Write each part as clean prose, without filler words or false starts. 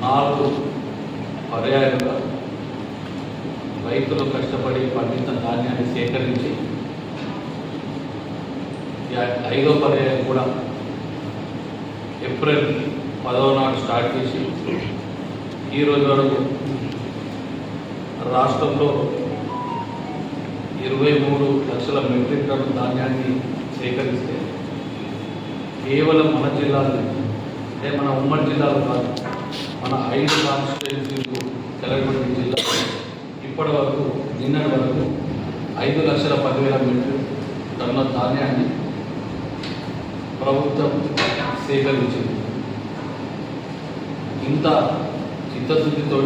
4 పర్యాయాలుగా రైతులు కష్టపడి పండించిన ధాన్యాన్ని సేకరించి 5వ పర్యాయం కూడా ఏప్రిల్ 10వ నాడు స్టార్ట్ చేసి ఈ రోజు వరకు రాష్ట్రంలో 23 లక్షల మెట్రిక్ టన్ను ధాన్యాన్ని సేకరిస్తే కేవలం మన జిల్లాలో అంటే మన ఉమ్మడి జిల్లాలో కాదు, మన 5 కాన్స్టిట్యుయెన్సీలు తెలంగాణ జిల్లా ఇప్పటి వరకు నిన్నటి వరకు 5,10,000 మెట్రిక్ టన్నుల ధాన్యాన్ని ప్రభుత్వం సేకరించింది. ఇంత చిత్తశుద్ధితో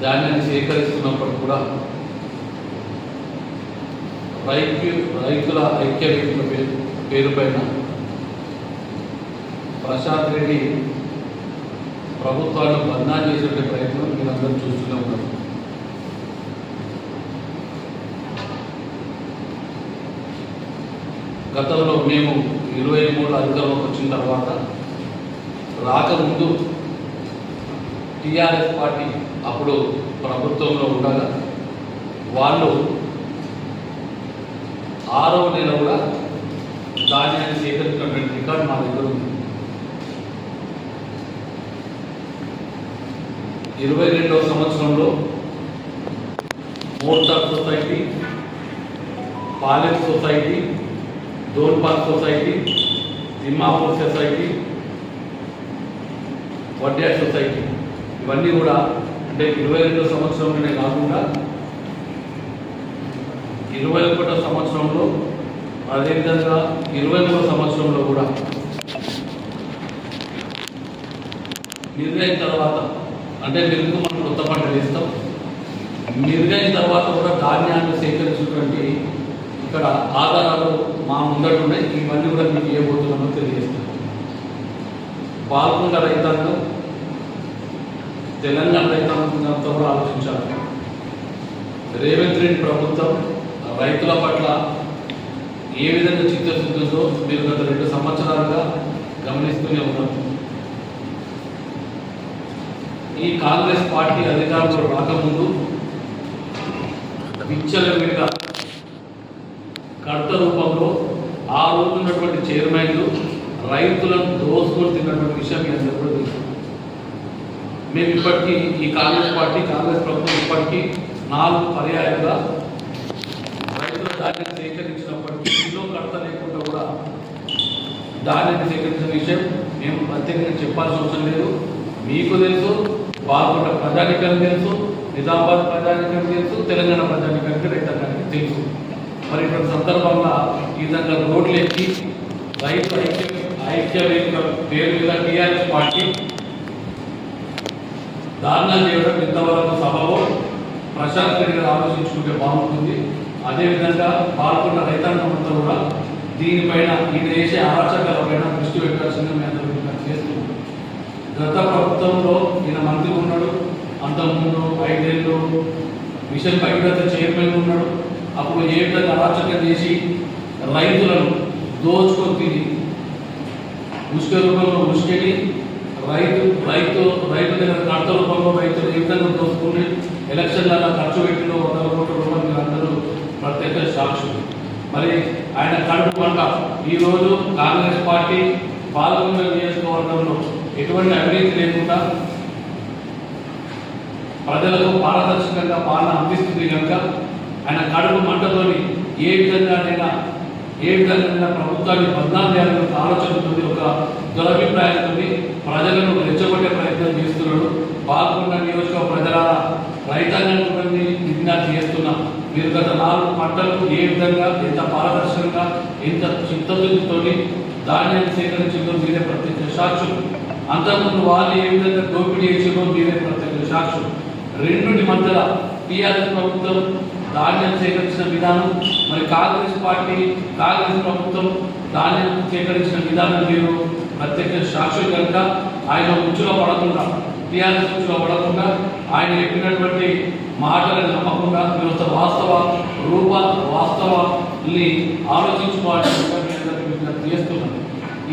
ధాన్యాన్ని సేకరిస్తున్నప్పుడు కూడా రైతుల ఐక్యవేదిక పేరు పైన ప్రశాంత్ రెడ్డి ప్రభుత్వాన్ని బదనాం చేసే ప్రయత్నం మీరందరూ చూస్తూనే ఉన్నారు. గతంలో మేము 23 అధికారంలోకి వచ్చిన తర్వాత రాకముందు టీఆర్ఎస్ పార్టీ అప్పుడు ప్రభుత్వంలో ఉండగా వాళ్ళు 6వ నెల కూడా ధాన్యాన్ని సేకరించినటువంటి రికార్డు మా దగ్గర ఉంది. 22వ సంవత్సరంలో Motar society, Palem society, Donpal society, Timmapur society, Vaddya society ఇవన్నీ కూడా అంటే 22వ సంవత్సరంలోనే కాకుండా 21వ సంవత్సరంలో అదేవిధంగా 23వ సంవత్సరంలో కూడా నిర్ణయిన తర్వాత అంటే మెరుగు మనం కొత్త పంట వేస్తాం. మెరుగైన తర్వాత కూడా ధాన్యాన్ని సేకరించినటువంటి ఇక్కడ ఆధారాలు మా ముందట ఉన్నాయి. ఇవన్నీ కూడా మీకు ఇవ్వబోతున్నామో తెలియజేస్తాం. పాల్గొండ రైతాంగం తెలంగాణ రైతాంగంతో కూడా ఆలోచించాలి. రేవంత్ రెడ్డి ప్రభుత్వం రైతుల పట్ల ఏ విధంగా చిత్తశుద్ధితో మీరు గత 2 సంవత్సరాలుగా గమనిస్తూనే ఉన్నారు. ఈ కాంగ్రెస్ పార్టీ అధికారంలో రాకముందు విచ్చలవిడిగా కడత రూపంలో ఆ రోజు ఉన్నటువంటి చైర్మన్లు రైతులను దోసుకొని తిన్నటువంటి విషయం మీ అందరూ కూడా తెలుసు. మేము ఇప్పటికీ ఈ కాంగ్రెస్ ప్రభుత్వం ఇప్పటికీ 4 పర్యాయాలుగా రైతుల ధాన్యాన్ని సేకరించినప్పటికీ కిలో కడత లేకుండా కూడా ధాన్యాన్ని సేకరించిన విషయం మేము ప్రత్యేకంగా చెప్పాల్సిన అవసరం లేదు. మీకు తెలుసు, బాగుంట ప్రజానికానికి తెలుసు, నిజామాబాద్ ప్రజానికానికి తెలుసు, తెలంగాణ ప్రజానికానికి రైతాంగానికి తెలుసు. మరి ఇటువంటి సందర్భంగా ఈ విధంగా రోడ్లు ఎక్కి రైతు ఐక్యవేదిక పేరు మీద టీఆర్ఎస్ పార్టీ దారుణం చేయడం ఇంతవరకు సభలో ప్రశాంత్ రెడ్డి గారు ఆలోచించుకుంటే బాగుంటుంది. అదేవిధంగా పాల్గొన్న రైతాంగం అంతా కూడా దీనిపైన ఈయన చేసే అరాచకాలపైన దృష్టి పెట్టాల్సిందిగా మేము అందరూ చేస్తున్నాం. గత ప్రభుత్వంలో ఈయన మంత్రి ఉన్నాడు, అంతకుముందు 5 ఏళ్ళు మిషన్ భగీరథ చైర్మన్ ఉన్నాడు. అప్పుడు ఏ విధంగా అరాచకం చేసి రైతులను దోచుకొని తిని ముష్క రూపంలో ముష్కెని రైతు దగ్గర కడత రూపంలో రైతులు ఏ విధంగా దోచుకుని ఎలక్షన్లలో ఖర్చు పెట్టిన 100 కోట్ల రూపాయలు మీరు అందరూ ప్రత్యేక సాక్షులు. మరి ఆయన కడుపు పంట ఈరోజు కాంగ్రెస్ పార్టీ పాల్గొన్న నియోజకవర్గంలో ఎటువంటి అవినీతి లేకుండా ప్రజలకు పారదర్శకంగా పాలన అందిస్తుంది కనుక ఆయన కడుపు మంటతోని ఏ విధంగా ప్రభుత్వాన్ని బదనాం చేయాలని ఒక ఆలోచనతో ఒక దురభిప్రాయంతో ప్రజలను రెచ్చగొట్టే ప్రయత్నం చేస్తున్నాడు. పాల్గొన్న నియోజకవర్గ ప్రజల రైతాంగాన్ని విజ్ఞప్తి చేస్తున్నా, మీరు గత 4 పంటలు ఏ విధంగా ఎంత పారదర్శకంగా ఎంత చిత్తశుద్ధితో ధాన్యాన్ని సేకరించిందో మీరే ప్రత్యక్ష సాక్షులు. అంతకుముందు వాళ్ళు ఏ విధంగా దోపిడీ చేసిందో మీరే ప్రత్యక్ష సాక్షులు. రెండుటి మధ్యలో టీఆర్ఎస్ ప్రభుత్వం ధాన్యం సేకరించిన విధానం, మరి కాంగ్రెస్ ప్రభుత్వం ధాన్యం సేకరించిన విధానం మీరు ప్రత్యేక సాక్షులు కనుక ఆయన ఉచ్చులో పడకుండా టీఆర్ఎస్ ఉచ్చులో పడకుండా ఆయన చెప్పినటువంటి మాటలను నమ్మకుండా మీరు వాస్తవాన్ని ఆలోచించుకోవాలని చేస్తున్నాను.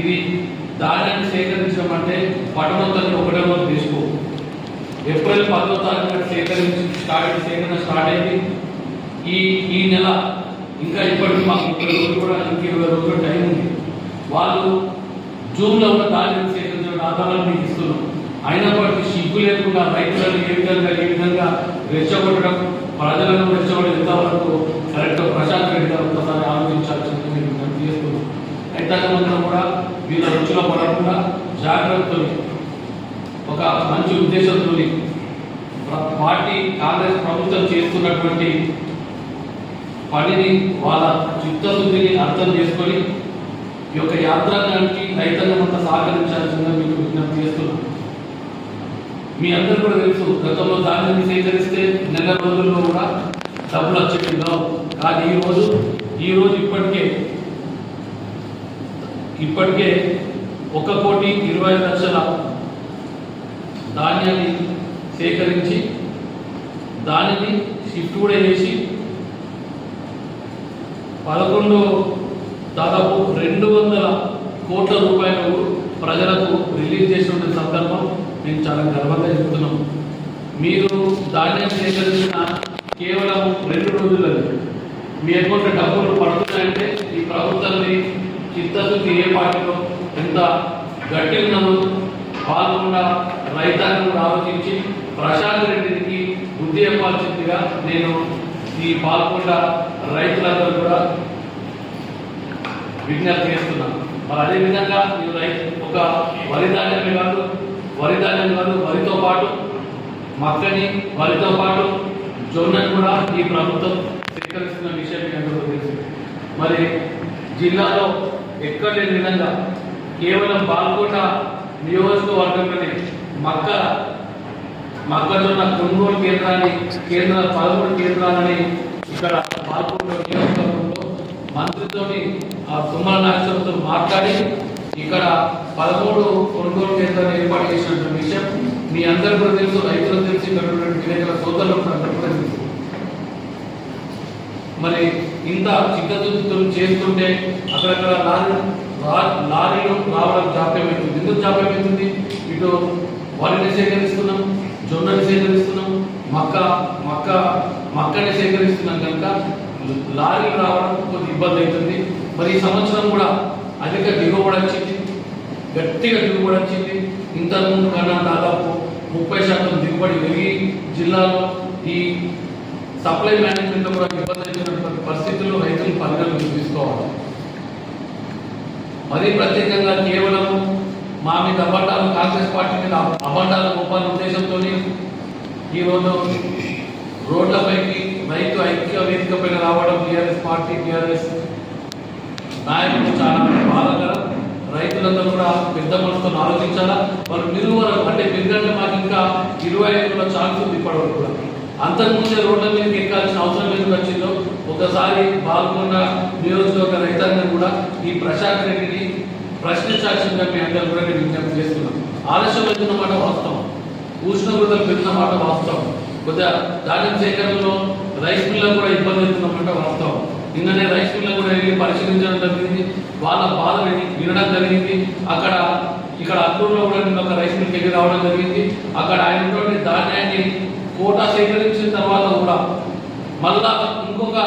ఇది ధాన్యాన్ని సేకరించిన విషయం అంటే పట్టణంతో ఒకటే రోజు తీసుకో. ఏప్రిల్ 10వ తారీఖున సేకరణ స్టార్ట్ అయింది. ఈ నెల ఇంకా ఇప్పటికి మాకు 30 రోజులు కూడా ఇంక 20 రోజులు టైం ఉంది. వాళ్ళు జూన్లో ఉన్న ధాన్యం సేకరించిన ఆధారాలు మీకు ఇస్తున్నాం. అయినప్పటికీ సిగ్గు లేకుండా రైతులను ఏ విధంగా రెచ్చగొట్టడం, ప్రజలను రెచ్చగొట్టడం ఎంతవరకు కరెక్ట్ ప్రశాంత్ రెడ్డి గారు ఒకసారి ఆలోచించాల్సింది మేము చేస్తున్నాం. రైతాంగంలో కూడా వీళ్ళ రుచిలో పడకుండా జాగ్రత్తతో ఒక మంచి ఉద్దేశంతో పార్టీ కాంగ్రెస్ ప్రభుత్వం చేస్తున్నటువంటి పనిని వాళ్ళ చిత్తశుద్ధిని అర్థం చేసుకొని ఈ యొక్క యాత్రాంగానికి రైతాంగం అంతా సహకరించాల్సిందిగా మీకు విజ్ఞప్తి చేస్తున్నాం. మీ అందరూ కూడా తెలుసు, గతంలో ధాన్యాన్ని సేకరిస్తే నెల రోజుల్లో కూడా డబ్బులు వచ్చేవి కావు. కానీ ఈరోజు ఇప్పటికే 1,20,00,000 ధాన్యాన్ని సేకరించి దానిని షిఫ్ట్ కూడా చేసి దాదాపు 200 కోట్ల రూపాయలు ప్రజలకు రిలీజ్ చేసిన సందర్భం మేము చాలా గర్వంగా చెప్తున్నాం. మీరు ధాన్యాన్ని సేకరించిన కేవలం 2 రోజులలో మీ అకౌంట్లో డబ్బులు పడుతున్నాయంటే ఈ ప్రభుత్వాన్ని చిత్తశుద్ధి ఏ పార్టీలో ఎంత గట్టి ఉన్నదో పాల్గొన్న రైతాంగం ఆలోచించి ప్రశాంత్ రెడ్డికి బుద్ధి చెప్పాల్సిందిగా నేను ఈ పాల్గొన్న రైతులందరూ కూడా విజ్ఞప్తి చేస్తున్నాను. మరి అదేవిధంగా మీరు ఒక వరి ధాన్యమే కాదు వరితో పాటు మక్కని, వరితో పాటు జొన్నని కూడా ఈ ప్రభుత్వం సేకరిస్తున్న విషయం మీకు తెలుసు. మరి జిల్లాలో ఎక్కడ లేని విధంగా కేవలం బాల్కోట నియోజకవర్గంలోని మొక్కజొన్న కొనుగోలు కేంద్రాన్ని 13 కేంద్రాలని ఇక్కడ బాల్కోట నియోజకవర్గంలో మంత్రితోని తుమ్మల నాగేశ్వరతో మాట్లాడి ఇక్కడ 13 కొనుగోలు కేంద్రాలు ఏర్పాటు చేసినటువంటి విషయం మీ అందరూ కూడా తెలుసు, రైతులకు తెలిసి విలేకరుల సోదరులకు అందరూ కూడా తెలుసు. మరి ఇంత చిత్తశుద్ధితో చేస్తుంటే అక్కడక్కడ లారీలు రావడం జాప్యమవుతుంది. ఎందుకు జాప్యమవుతుంది? ఇటు వరిని సేకరిస్తున్నాం, జొన్నని సేకరిస్తున్నాం, మక్కని సేకరిస్తున్నాం కనుక లారీలు రావడం కొంచెం ఇబ్బంది అవుతుంది. మరి ఈ సంవత్సరం కూడా అధిక దిగుబడి వచ్చింది, గట్టిగా దిగుబడి వచ్చింది. ఇంతకుముందు కన్నా దాదాపు 30% దిగుబడి పెరిగి జిల్లాలో ఈ సప్లై మేనేజ్మెంట్ కూడా ఇబ్బంది అయినటువంటి పరిస్థితుల్లో రైతులు పరిగణలోకి తీసుకోవాలి. మరీ ప్రత్యేకంగా కేవలం మా మీద అబద్ధాలు, కాంగ్రెస్ పార్టీ మీద అబద్ధాలు గొప్పల ఉద్దేశంతో ఈరోజు రోడ్లపైకి రైతు ఐక్య వేదిక పైన రావడం టీఆర్ఎస్ నాయకులు చాలా బాధాకరం. రైతులందరూ కూడా పెద్ద మనసుతో ఆలోచించాలా. వాళ్ళు నిలువరం అంటే పెద్దలంటే మాకు ఇంకా 25 ఛాన్స్ ఉంది ఇప్పటివరకు కూడా. అంతకుముందే రోడ్ల మీదకి ఎక్కాల్సిన అవసరం ఎందుకు వచ్చిందో ఒకసారి బాల్కొండ నియోజకవర్గ రైతాంగం కూడా ఈ ప్రశాంత్ రెడ్డిని ప్రశ్నించాల్సిందిగా మీ అందరూ కూడా నేను విజ్ఞప్తి చేస్తున్నాను. ఆలస్యం వెళ్తున్న మాట వాస్తవం, ఉష్ణోగ్రతలు పెరిగిన మాట వాస్తవం, కొద్దిగా ధాన్యం సేకరణలో రైస్ మిల్లకు కూడా ఇబ్బంది అవుతున్నమాట వాస్తవం. నిన్ననే రైస్ మిల్లకు కూడా వెళ్ళి పరిశీలించడం జరిగింది, వాళ్ళ బాధ వినడం జరిగింది. ఇక్కడ అల్లూరులో కూడా నిన్న ఒక రైస్ మిల్కి వెళ్ళి రావడం జరిగింది. అక్కడ ఆయన ధాన్యాన్ని కోటా సేకరించిన తర్వాత కూడా మళ్ళా ఇంకొక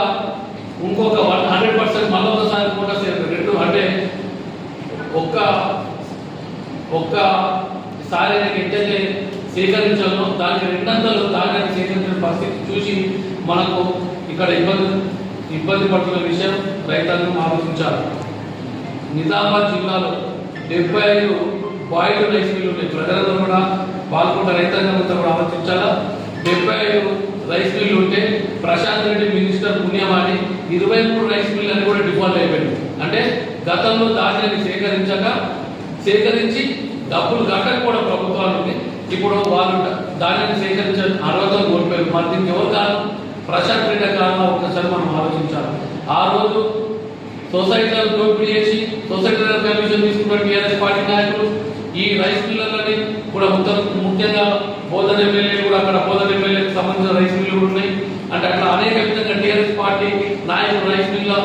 100% మళ్ళీ ఒకసారి కోటా సేకరణ అంటే ఒక్కసారి ఎంతైతే సేకరించాలో దానికి 200 ధాన్యాన్ని సేకరించిన పరిస్థితి చూసి మనకు ఇక్కడ ఇబ్బంది పడుతున్న విషయం రైతాంగం ఆలోచించాలి. నిజామాబాద్ జిల్లాలో 75 బాయిల్డ్ రైస్ మిల్లు ఉన్నాయి. ప్రజలందరూ కూడా పాల్గొన్న రైతాంగం అంతా కూడా ఆలోచించాలా. 75 రైస్ మిల్లు ఉంటే ప్రశాంత్ రెడ్డి మినిస్టర్ పుణ్యమాని 23 రైస్ మిల్లు అని కూడా డిఫాల్ట్ అయిపోయింది. అంటే గతంలో ధాన్యాన్ని సేకరించి డబ్బులు కట్టకపోవడం ప్రభుత్వానికి ఇప్పుడు వాళ్ళు ధాన్యాన్ని సేకరించిన అర్హతలు కోల్పోయారు. మరి దీనికి ఎవరు కారణం? ప్రశాంత్ రెడ్డి కారణం ఒక్కసారి మనం ఆలోచించాలి. ఆ రోజు సొసైటీలను దోపిడీ చేసి సొసైటీల కమిషన్ తీసుకున్న టీఆర్ఎస్ పార్టీ నాయకులు ఈ రైస్ మిల్లులని కూడా ముఖ్యంగా బోధన ఎమ్మెల్యేలు కూడా అక్కడ బోధన ఎమ్మెల్యేకి సంబంధించిన రైస్ మిల్లు కూడా ఉన్నాయి. అంటే అట్లా అనేక విధంగా టీఆర్ఎస్ పార్టీ నాయకులు రైస్ మిల్లు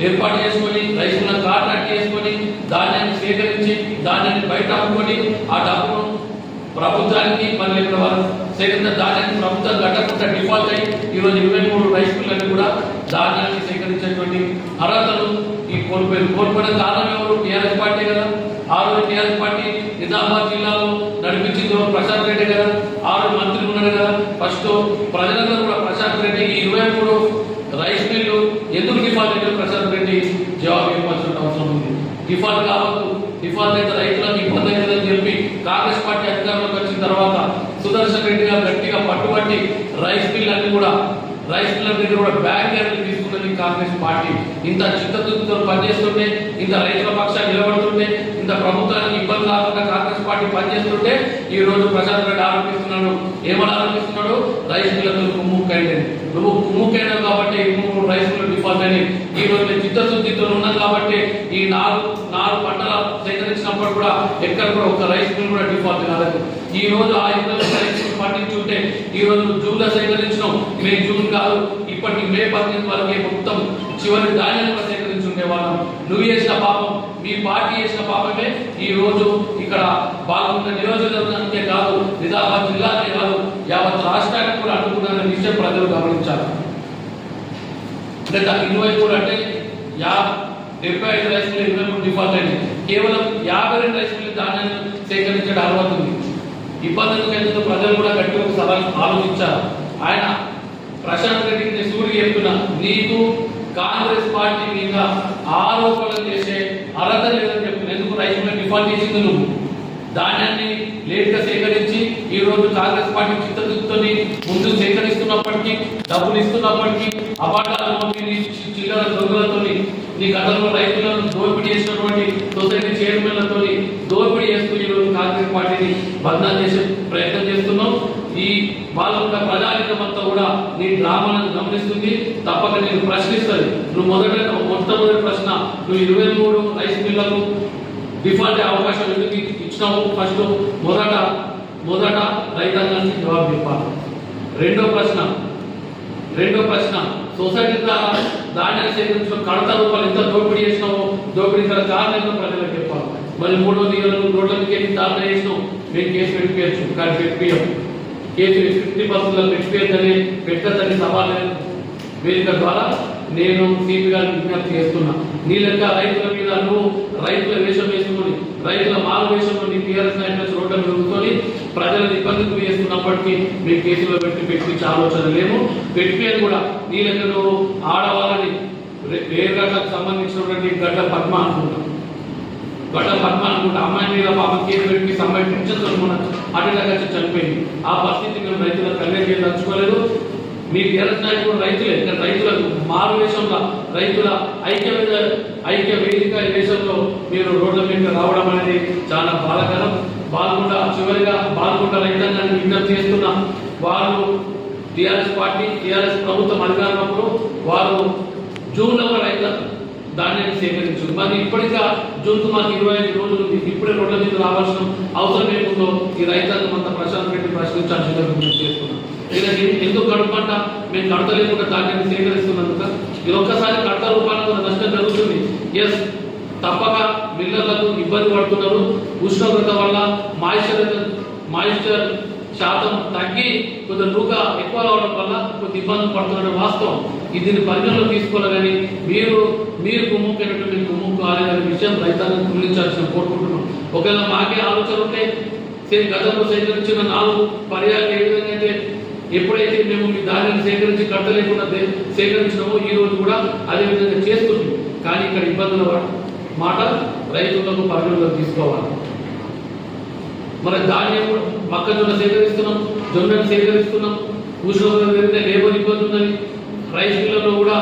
ఏర్పాటు చేసుకొని రైస్ మిల్లు కాంట్రాక్ట్ చేసుకొని ధాన్యాన్ని సేకరించి ధాన్యాన్ని బయట అమ్ముకొని ఆ డబ్బును ప్రభుత్వానికి మరి ఇక్కడ సేకరించిన ధాన్యాన్ని ప్రభుత్వం కట్టకుండా డిఫాల్ట్ అయ్యి ఈరోజు 23 రైస్ మిల్లర్లు కూడా ధాన్యాన్ని సేకరించేటువంటి అర్హతలు ఈ కోల్పోయిన కారణం ఎవరు? టీఆర్ఎస్ పార్టీ కదా. ఆ రోజు టీఆర్ఎస్ పార్టీ నిజామాబాద్ జిల్లాలో నడిపించింది ప్రశాంత్ రెడ్డి కదా. ఆ రోజు మంత్రి ఉన్నాడు కదా. ఫస్ట్ ప్రజలందరూ కూడా ప్రశాంత్ రెడ్డి ఈ 23 రైస్ మిల్లు ఎందుకు డిఫాల్ట్ అయితే ప్రశాంత్ రెడ్డి జవాబు ఇవ్వాల్సిన అవసరం ఉంది. డిఫాల్ట్ కావద్దు, డిఫాల్ట్ అయితే రైతులకు ఇబ్బంది అవుతుందని చెప్పి కాంగ్రెస్ పార్టీ అధికారంలోకి వచ్చిన తర్వాత సుదర్శన్ రెడ్డి గారు గట్టిగా పట్టుబట్టి రైస్ మిల్లర్ని కూడా రైస్ మిల్లర్ దగ్గర కూడా బ్యాంక్ గ్యారెంటీ తీసుకున్నది కాంగ్రెస్ పార్టీ. ఇంత చిత్తశుద్ధితో పనిచేస్తుంటే, ఇంత రైతుల పక్షాన్ని నిలబడుతుంటే, ఇంత ప్రభుత్వానికి ఇబ్బంది కాకుండా కాంగ్రెస్ పార్టీ పనిచేస్తుంటే ఈ రోజు ప్రశాంత్ రెడ్డి ఆరోపిస్తున్నాడు. ఏమని ఆరోపిస్తున్నాడు? రైస్ మిల్లర్లు కుమ్ముక్కైంది, నువ్వు కుమ్ముక్కైనావు కాబట్టి 23 రైస్ మిల్లర్ డిఫాల్ట్ అని. ఈ రోజు చిత్తశుద్ధితో ఉన్నాం కాబట్టి ఈ నాలుగు పంటల సేకరించినప్పుడు కూడా ఎక్కడ కూడా ఒక రైస్ మిల్ కూడా డిఫాల్ట్ కాలేదు. ఈ రోజు ఆ రైస్ మిల్ పండించుంటే ఈ రోజు జూన్ లో సేకరించినాం, మే జూన్ కాదు ఇప్పటికి మే 18 వరకే మొత్తం చివరి ధాన్యాన్ని కూడా సేకరించుండే వాళ్ళం. నువ్వు చేసిన పాపం, మీ పార్టీ చేసిన పాపమే ఈ రోజు ఇక్కడ బాగున్న నియోజకవర్గానికే కాదు, నిజామాబాద్ జిల్లాకే కాదు, యావత్ రాష్ట్రానికి కూడా అడ్డుకున్న విషయం ప్రజలు గమనించారు. అంటే ఇటువైపు కూడా అంటే 75 రైస్ మిల్లు 23 డిఫాల్ట్ అయింది. కేవలం 52 రైస్ మిల్లు ధాన్యాన్ని సేకరించడం అర్హత ఉంది. ఇబ్బందులకు ఎందుకు ప్రజలు కూడా గట్టిగా సవాల్ ఆలోచించారు. ఆయన ప్రశాంత్ రెడ్డికి సూర్యుడు చెప్తున్నా, నీకు కాంగ్రెస్ పార్టీ మీద ఆరోపణలు చేసే అర్హత లేదని చెప్తున్నా. ఎందుకు రైస్ మిల్ డిఫాల్ట్ చేసింది నువ్వు. ధాన్యాన్ని లేట్ గా సేకరించి ఈ రోజు కాంగ్రెస్ పార్టీ చిత్తశుద్ధితో ముందు సేకరిస్తున్నప్పటికీ, డబ్బులు ఇస్తున్నప్పటికీ, అబద్ధాలు చిల్లర దొంగలతో నీ గతంలో రైతులను దోపిడీ చేసినటువంటి సొసైటీ చైర్మన్లతో దోపిడీ చేస్తూ ఈ రోజు కాంగ్రెస్ పార్టీని బదనాం చేసే ప్రయత్నం చేస్తున్నావు. ఈ వాళ్ళ ప్రజానికం అంతా కూడా నీ డ్రామాలను గమనిస్తుంది, తప్పక నేను ప్రశ్నిస్తుంది. నువ్వు మొట్టమొదటి ప్రశ్న, నువ్వు 23 రైస్ మిల్లకు డిఫాల్ట్ అవకాశం ఎందుకు ఇచ్చినావు? ఫస్ట్ మొదట రైతాంగానికి జవాబు చెప్పాలి. రెండో ప్రశ్న సొసైటీ ద్వారా ధాన్యాన్ని సేకరించిన కడత రూపాయలు ఎంత దోపిడీ చేసినావో, దోపిడీ గల కారణం ప్రజలకు చెప్పాలి. మరి 300 రోడ్ల మీకు దాఖలు చేసినావు, మేము కేసు పెట్టిపోయచ్చు, కానీ పెట్టిపోయాం. కేసు 50% పెట్టదని సవాల్ వేదిక ద్వారా నేను సిపి గారికి విజ్ఞప్తి చేస్తున్నా. నీ లెక్క రైతుల మీద నువ్వు రైతుల వేషం వేసుకొని, రైతుల మాల వేషంలో నీ టీఆర్ఎస్ నాయకులు రోడ్లను పెరుగుకొని ప్రజలను ఇబ్బందులు చేస్తున్నప్పటికీ మీ కేసులో పెట్టించే ఆలోచన లేము. పెట్టిపోయాను కూడా నీ లెక్క నువ్వు ఆడవాళ్ళని వేరుగడ్డకు సంబంధించినటువంటి గడ్డ పద్మ అనుకుంటాం, అమ్మాయి మీద పాప కేసు పెట్టి సంబంధించిన అటెండ్ కలిసి చనిపోయింది. ఆ పరిస్థితి మేము రైతులకు కన్వే తలుచుకోలేదు. మీ టీఆర్ఎస్ నాయకులు రైతులే, రైతులకు మారు వేషంలో రైతుల ఐక్య వేదిక వేషంలో మీరు రోడ్ల మీద రావడం అనేది చాలా బాధాకరం. చివరిగా బాల్కొండ రైతాంగాన్ని విజ్ఞప్తి చేస్తున్నాం. వారు టీఆర్ఎస్ ప్రభుత్వం అధికారంలో వారు జూన్లో రైతుల ధాన్యాన్ని సేకరించారు. మరి ఇప్పటికా జూన్కు మాకు 25 రోజులు ఇప్పుడే రోడ్ల మీద రావాల్సిన అవసరం ఏముందో ఈ రైతాంగం అంతా ప్రశాంత్ రెడ్డి ప్రశ్నించాల్సిందిగా విజ్ఞప్తి చేస్తున్నాం. లేదంటే ఎందుకు కడుపుమంట మేము కడత లేకుండా ధాన్యాన్ని సేకరిస్తున్నందుక ఇది ఒక్కసారి కడత రూపాయలు నష్టం జరుగుతుంది. ఎస్, తప్పక మిల్లర్లకు ఇబ్బంది పడుతున్నారు. ఉష్ణోగ్రత వల్ల మాయిశ్చర్ శాతం తగ్గి కొంత నూక ఎక్కువ అవడం వల్ల కొంత ఇబ్బంది పడుతున్న వాస్తవం. దీన్ని పరిగణలో తీసుకోవాలి. కానీ మీరు కుమ్ముకైనట్టు మీరు కుమ్ముకు కాలేదనే విషయం రైతాంగం గుర్తించాల్సిన కోరుకుంటున్నాం. ఒకవేళ మాకే ఆలోచన ఉంటే గతంలో సేకరించిన 4 పర్యాలు ఏ విధంగా అయితే ఎప్పుడైతే మేము మీ ధాన్యాన్ని సేకరించి కట్టలేకుండా సేకరించినామో ఈ రోజు కూడా అదే విధంగా చేస్తుంది. కానీ ఇక్కడ ఇబ్బందుల మాట రైతులకు పరిగణలోకి తీసుకోవాలి. మన ధాన్యం మొక్కజొన్న సేకరిస్తున్నాం, జొన్నను సేకరిస్తున్నాం. ఉష్ణోగ్రత పెరిగితే లేబర్ ఇబ్బంది ఉన్నది. రైస్ మిల్లలో కూడా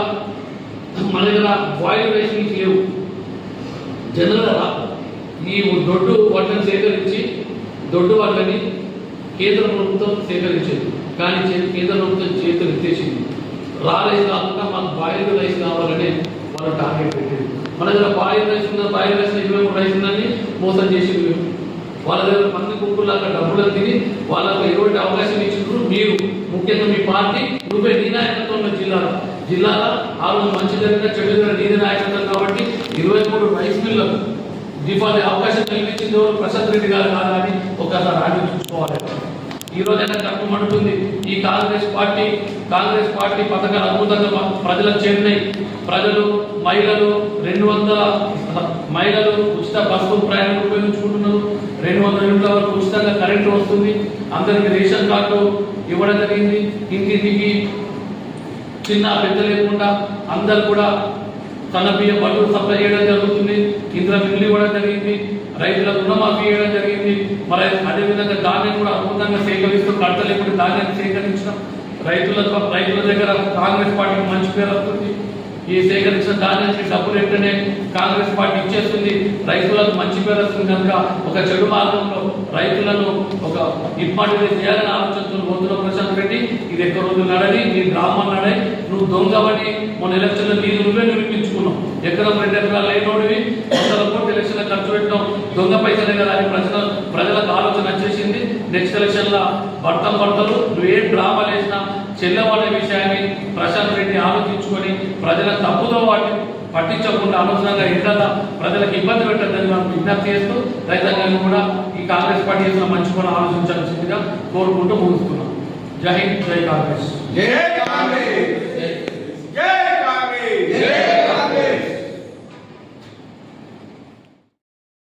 మన దగ్గర బాయిల్ రైస్ మిల్స్ లేవు. జనరల్గా ఈ దొడ్డు వాటిని సేకరించి దొడ్డు వాళ్ళని కేంద్ర ప్రభుత్వం సేకరించేది, కానీ కేంద్ర ప్రభుత్వం చేతులు ఎత్తేసింది. రైస్ కాకుండా మాకు బాయిల్ రైస్ కావాలని వాళ్ళు టార్గెట్ పెట్టేది. మన దగ్గర బాయిల్ రైస్ 23 రైస్ ఉందని మోసం చేసింది. వాళ్ళ దగ్గర మంది కుక్కులాగా డబ్బులను తిని వాళ్ళకు ఎటువంటి అవకాశం ఇచ్చినప్పుడు మీరు ముఖ్యంగా మీ పార్టీ నువ్వే నీ నాయకత్వంలో జిల్లాలో ఆ రోజు మంచి జరిగిన చెడు జరిగిన నీ నాయకత్వం కాబట్టి 23 రైస్ మిల్లకు దీపావళి అవకాశం కల్పించింది ప్రశాంత్ రెడ్డి గారు కాదా అని ఒకసారి ఆగి చూసుకోవాలి. ఈ రోజైనా కట్టుమంటుంది. ఈ కాంగ్రెస్ పార్టీ పథకాలు అద్భుతంగా ప్రజలకు చేరినాయి. ప్రజలు మహిళలు 200 మహిళలు ఉచిత బస్సు ప్రయాణం ఉపయోగించుకుంటున్నారు. 200 యూనిట్ల వరకు ఉచితంగా కరెంటు వస్తుంది. అందరికి రేషన్ కార్డు ఇవ్వడం జరిగింది. ఇంటింటికి చిన్న పెద్ద లేకుండా అందరు కూడా తన బియ్యం బట్టలు సప్లై చేయడం జరుగుతుంది. ఇందులో మిల్లు ఇవ్వడం జరిగింది. రైతులకు రుణమాఫీ చేయడం జరిగింది. మరి అదేవిధంగా ధాన్యం కూడా అద్భుతంగా సేకరిస్తూ కడత లేకుండా ధాన్యాన్ని సేకరించడం రైతుల దగ్గర కాంగ్రెస్ పార్టీకి మంచి పేరు వస్తుంది. ఈ సేకరించిన ధాన్యానికి డబ్బులు వెంటనే కాంగ్రెస్ పార్టీ ఇచ్చేస్తుంది. రైతులకు మంచి పేరు వస్తుంది కనుక ఒక చెడు మార్గంలో రైతులను ఒక ఇబ్బంది చేయాలని ఆలోచనతో పోతున్న ప్రశాంత్ రెడ్డి ఇది ఎక్క రోజు నడని నీ డ్రామా నడై నువ్వు దొంగవని మొన్న ఎలక్షన్లో నువ్వే నిరూపించుకున్నావు. ఎకరం 2 ఎకరాలు లేనోడివి 100 కోట్లు ఎలక్షన్లో ఖర్చు పెట్టడం దొంగ పైసలే కదా అని ప్రజలకు ఆలోచన వచ్చేసింది. నెక్స్ట్ ఎలక్షన్లో భర్తలు నువ్వేం డ్రామాలు వేసినా చెల్లవనే విషయాన్ని ప్రశాంత్ రెడ్డి ఆలోచించుకొని ప్రజల తప్పుదో వాటిని పట్టించకుండా అనవసరంగా ఎండల ప్రజలకు ఇబ్బంది పెట్టద్దని మనం విజ్ఞప్తి చేస్తూ రైతాంగాన్ని కూడా ఈ కాంగ్రెస్ పార్టీ చేసిన మంచి పని ఆలోచించాల్సిందిగా కోరుకుంటూ ముగిస్తున్నాం. జై హింద్, జై కాంగ్రెస్.